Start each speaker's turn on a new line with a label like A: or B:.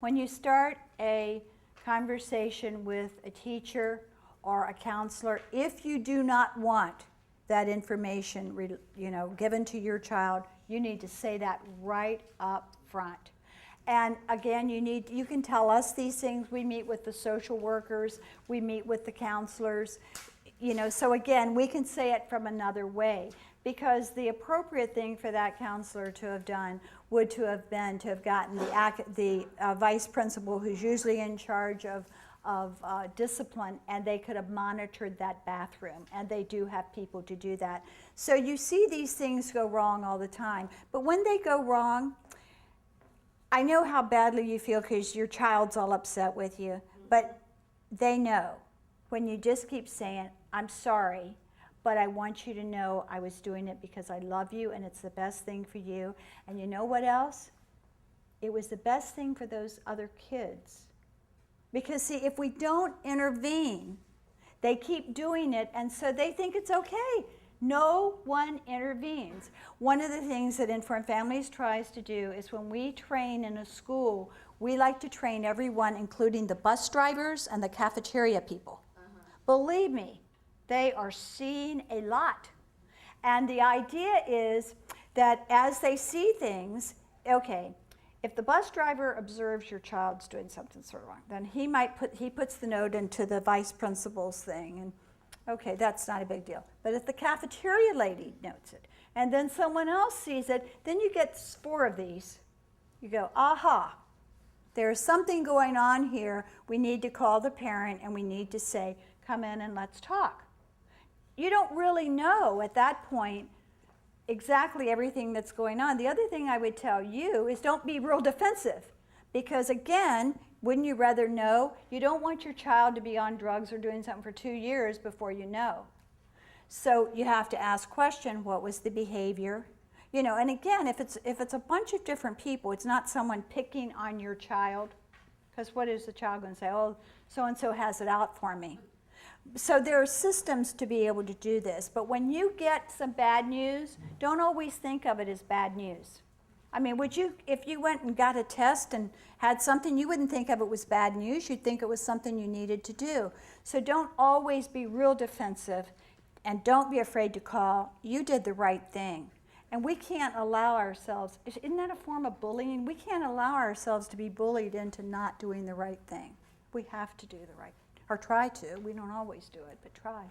A: When you start a conversation with a teacher or a counselor, if you do not want that information given to your child, you need to say that right up front. And again, you can tell us these things. We meet with the social workers, we meet with the counselors, so again, we can say it from another way, because the appropriate thing for that counselor to have done would to have been to have gotten the vice principal, who's usually in charge of discipline, and they could have monitored that bathroom, and they do have people to do that. So you see these things go wrong all the time, but when they go wrong, I know how badly you feel because your child's all upset with you, but they know. When you just keep saying, I'm sorry, but I want you to know I was doing it because I love you and it's the best thing for you. And you know what else? It was the best thing for those other kids. Because see, if we don't intervene, they keep doing it, and so they think it's okay. No one intervenes. One of the things that Informed Families tries to do is when we train in a school, we like to train everyone, including the bus drivers and the cafeteria people. Believe me, they are seeing a lot. And the idea is that as they see things, okay, if the bus driver observes your child's doing something sort of wrong, then he puts the note into the vice principal's thing, and okay, that's not a big deal. But if the cafeteria lady notes it, and then someone else sees it, then you get 4 of these. You go, aha, there's something going on here. We need to call the parent, and we need to say, come in and let's talk. You don't really know at that point exactly everything that's going on. The other thing I would tell you is don't be real defensive, because again, wouldn't you rather know? You don't want your child to be on drugs or doing something for 2 years before you know. So you have to ask question, what was the behavior? And again, if it's a bunch of different people, it's not someone picking on your child, because what is the child going to say? Oh, so-and-so has it out for me. So there are systems to be able to do this, but when you get some bad news, don't always think of it as bad news. I mean, if you went and got a test and had something, you wouldn't think of it was bad news. You'd think it was something you needed to do. So don't always be real defensive, and don't be afraid to call. You did the right thing. And we can't allow ourselves, isn't that a form of bullying? We can't allow ourselves to be bullied into not doing the right thing. We have to do the right, or try to. We don't always do it, but try.